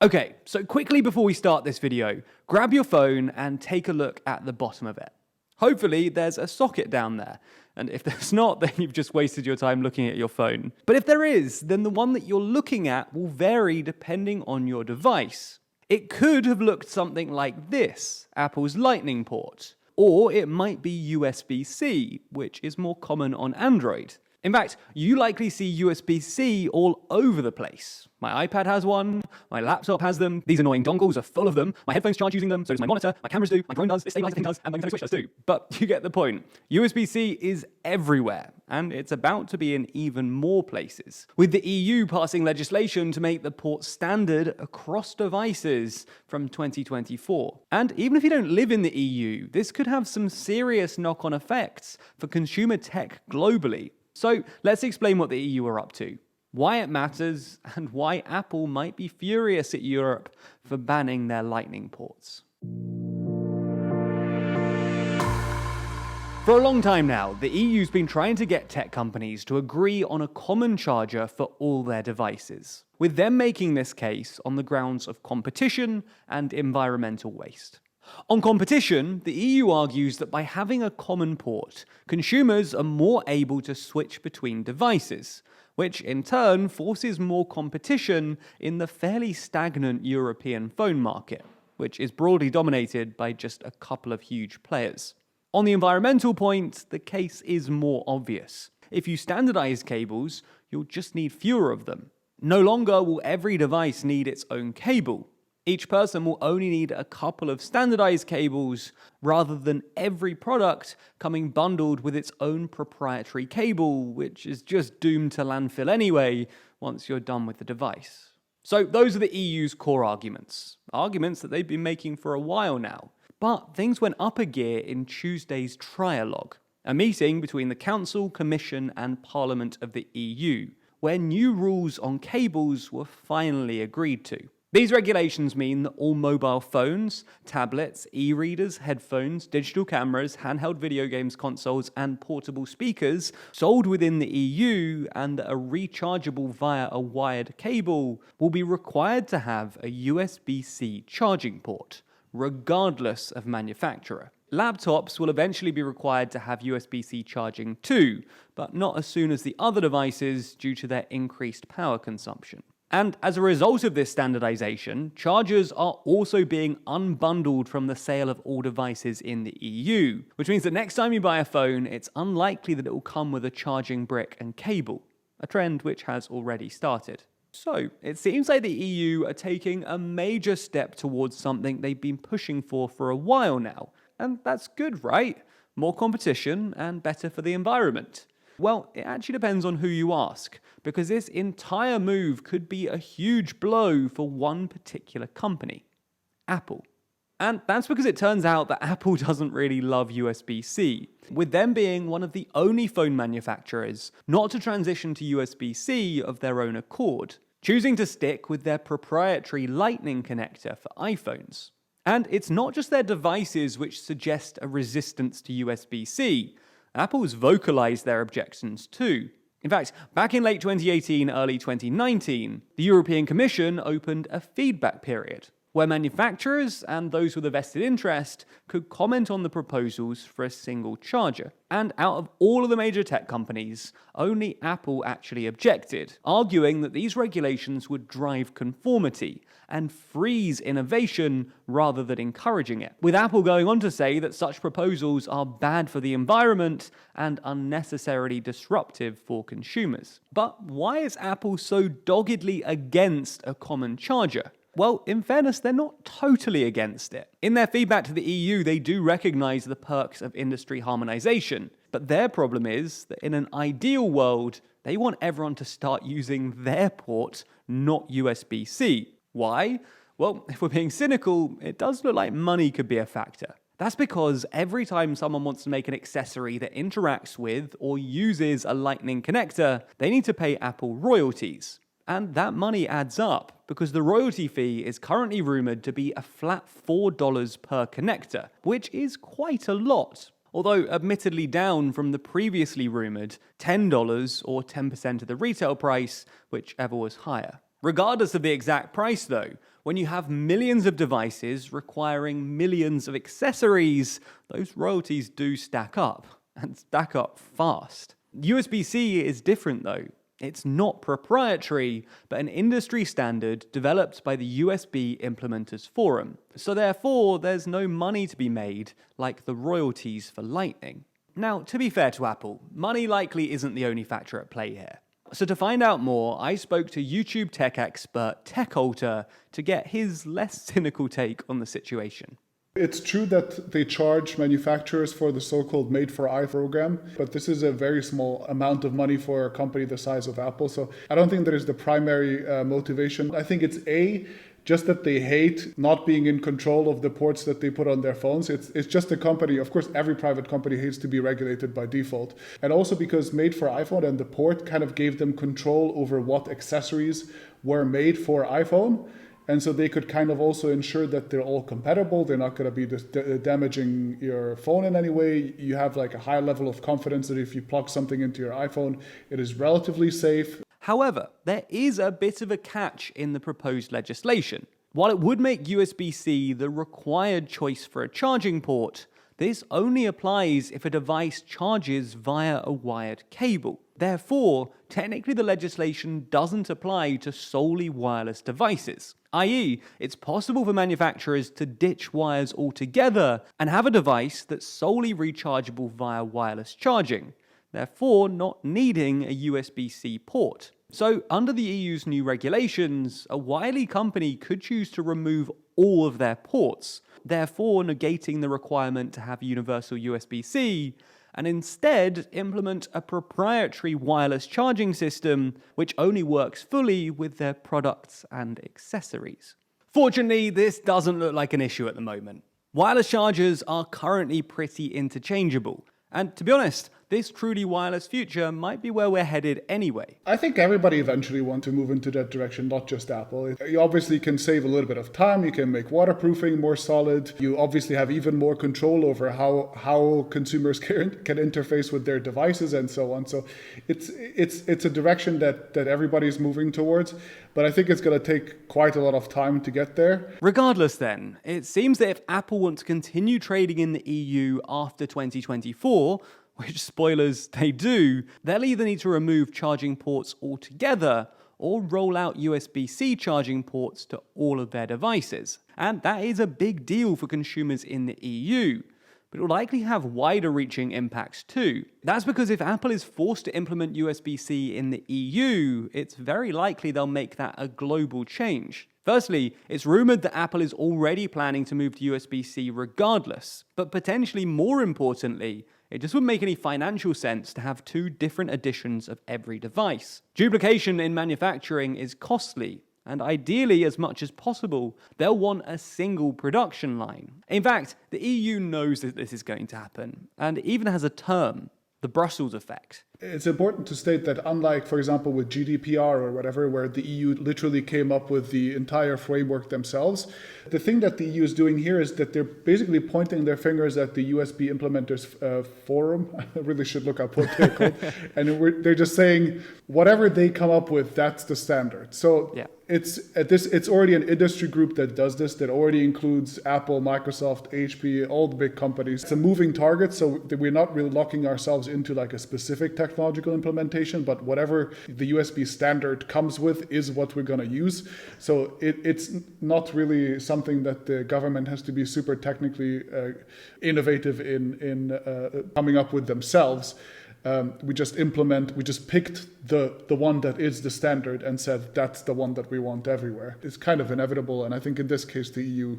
Okay, so quickly before we start this video, grab your phone and take a look at the bottom of it. Hopefully there's a socket down there, and if there's not, then you've just wasted your time looking at your phone. But if there is, then the one that you're looking at will vary depending on your device. It could have looked something like this, Apple's Lightning port, or it might be USB-C, which is more common on Android. In fact, you likely see USB-C all over the place. My iPad has one, my laptop has them, these annoying dongles are full of them, my headphones charge using them, so does my monitor, my cameras do, my drone does, this stabilizer thing does, and my Nintendo Switch does too. But you get the point. USB-C is everywhere, and it's about to be in even more places, with the EU passing legislation to make the port standard across devices from 2024. And even if you don't live in the EU, this could have some serious knock-on effects for consumer tech globally. So let's explain what the EU are up to, why it matters, and why Apple might be furious at Europe for banning their Lightning ports. For a long time now, the EU's been trying to get tech companies to agree on a common charger for all their devices, with them making this case on the grounds of competition and environmental waste. On competition, the EU argues that by having a common port, consumers are more able to switch between devices, which in turn forces more competition in the fairly stagnant European phone market, which is broadly dominated by just a couple of huge players. On the environmental point, the case is more obvious. If you standardize cables, you'll just need fewer of them. No longer will every device need its own cable. Each person will only need a couple of standardized cables rather than every product coming bundled with its own proprietary cable, which is just doomed to landfill anyway once you're done with the device. So those are the EU's core arguments that they've been making for a while now. But things went up a gear in Tuesday's trialogue, a meeting between the Council, Commission and Parliament of the EU, where new rules on cables were finally agreed to. These regulations mean that all mobile phones, tablets, e-readers, headphones, digital cameras, handheld video games consoles, and portable speakers sold within the EU and that are rechargeable via a wired cable will be required to have a USB-C charging port, regardless of manufacturer. Laptops will eventually be required to have USB-C charging too, but not as soon as the other devices due to their increased power consumption. And as a result of this standardization, chargers are also being unbundled from the sale of all devices in the EU, which means that next time you buy a phone, it's unlikely that it will come with a charging brick and cable, a trend which has already started. So, it seems like the EU are taking a major step towards something they've been pushing for a while now. And that's good, right? More competition and better for the environment. Well, it actually depends on who you ask, because this entire move could be a huge blow for one particular company, Apple. And that's because it turns out that Apple doesn't really love USB-C, with them being one of the only phone manufacturers not to transition to USB-C of their own accord, choosing to stick with their proprietary Lightning connector for iPhones. And it's not just their devices which suggest a resistance to USB-C. Apple's vocalized their objections too. In fact, back in late 2018, early 2019, the European Commission opened a feedback period, where manufacturers and those with a vested interest could comment on the proposals for a single charger. And out of all of the major tech companies, only Apple actually objected, arguing that these regulations would drive conformity and freeze innovation rather than encouraging it, with Apple going on to say that such proposals are bad for the environment and unnecessarily disruptive for consumers. But why is Apple so doggedly against a common charger? Well, in fairness, they're not totally against it. In their feedback to the EU, they do recognize the perks of industry harmonization. But their problem is that in an ideal world, they want everyone to start using their port, not USB-C. Why? Well, if we're being cynical, it does look like money could be a factor. That's because every time someone wants to make an accessory that interacts with or uses a Lightning connector, they need to pay Apple royalties. And that money adds up, because the royalty fee is currently rumored to be a flat $4 per connector, which is quite a lot. Although admittedly down from the previously rumored $10 or 10% of the retail price, whichever was higher. Regardless of the exact price though, When you have millions of devices requiring millions of accessories, those royalties do stack up, and stack up fast. USB-C is different though. It's not proprietary, but an industry standard developed by the USB Implementers Forum. So therefore, there's no money to be made like the royalties for Lightning. Now, to be fair to Apple, money likely isn't the only factor at play here. So to find out more, I spoke to YouTube tech expert TechAltar to get his less cynical take on the situation. It's true that they charge manufacturers for the so-called Made for iPhone program, but this is a very small amount of money for a company the size of Apple. So I don't think that is the primary motivation. I think it's just that they hate not being in control of the ports that they put on their phones. It's just a company. Of course, every private company hates to be regulated by default. And also because Made for iPhone and the port kind of gave them control over what accessories were made for iPhone. And so they could kind of also ensure that they're all compatible. They're not going to be damaging your phone in any way. You have like a high level of confidence that if you plug something into your iPhone, it is relatively safe. However, there is a bit of a catch in the proposed legislation. While it would make USB-C the required choice for a charging port, this only applies if a device charges via a wired cable. Therefore, technically the legislation doesn't apply to solely wireless devices. I.e., it's possible for manufacturers to ditch wires altogether and have a device that's solely rechargeable via wireless charging, therefore not needing a USB-C port. So, under the EU's new regulations, a wily company could choose to remove all of their ports, therefore negating the requirement to have universal USB-C, and instead implement a proprietary wireless charging system which only works fully with their products and accessories. Fortunately, this doesn't look like an issue at the moment. Wireless chargers are currently pretty interchangeable, and to be honest, this truly wireless future might be where we're headed anyway. I think everybody eventually wants to move into that direction, not just Apple. You obviously can save a little bit of time, you can make waterproofing more solid, you obviously have even more control over how consumers can interface with their devices and so on. So it's a direction that everybody's moving towards, but I think it's going to take quite a lot of time to get there. Regardless then, it seems that if Apple want to continue trading in the EU after 2024, which, spoilers, they do, they'll either need to remove charging ports altogether or roll out USB-C charging ports to all of their devices. And that is a big deal for consumers in the EU, but it will likely have wider-reaching impacts too. That's because if Apple is forced to implement USB-C in the EU, it's very likely they'll make that a global change. Firstly, it's rumored that Apple is already planning to move to USB-C regardless, but potentially more importantly, it just wouldn't make any financial sense to have two different editions of every device. Duplication in manufacturing is costly, and ideally, as much as possible, they'll want a single production line. In fact, the EU knows that this is going to happen, and it even has a term, the Brussels effect. It's important to state that unlike, for example, with GDPR or whatever, where the EU literally came up with the entire framework themselves, the thing that the EU is doing here is that they're basically pointing their fingers at the USB Implementers Forum. I really should look up what they're called. And they're just saying, whatever they come up with, that's the standard. So yeah. It's already an industry group that does this, that already includes Apple, Microsoft, HP, all the big companies. It's a moving target, so we're not really locking ourselves into like a specific technological implementation, but whatever the USB standard comes with is what we're going to use. So it's not really something that the government has to be super technically innovative in coming up with themselves. We just picked the one that is the standard and said that's the one that we want everywhere. It's kind of inevitable, and I think in this case the EU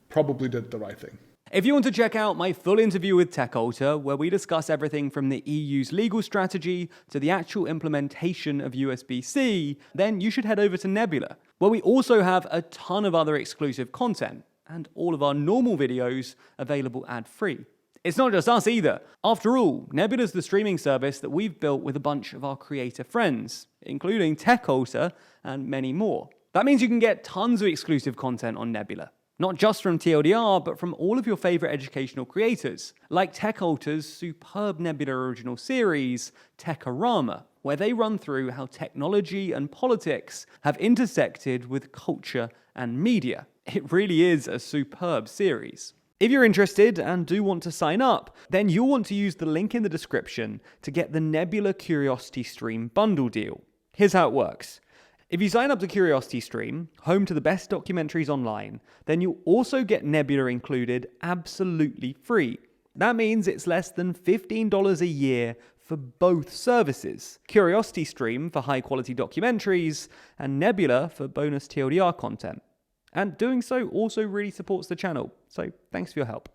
probably did the right thing. If you want to check out my full interview with TechAltar, where we discuss everything from the EU's legal strategy to the actual implementation of USB-C, then you should head over to Nebula, where we also have a ton of other exclusive content, and all of our normal videos available ad-free. It's not just us either. After all, Nebula's the streaming service that we've built with a bunch of our creator friends, including TechAltar and many more. That means you can get tons of exclusive content on Nebula. Not just from TLDR, but from all of your favorite educational creators, like TechAltar's superb Nebula original series, Techorama, where they run through how technology and politics have intersected with culture and media. It really is a superb series. If you're interested and do want to sign up, then you'll want to use the link in the description to get the Nebula Curiosity Stream bundle deal. Here's how it works. If you sign up to Curiosity Stream, home to the best documentaries online, then you'll also get Nebula included absolutely free. That means it's less than $15 a year for both services. Curiosity Stream for high-quality documentaries, and Nebula for bonus TLDR content. And doing so also really supports the channel, so thanks for your help.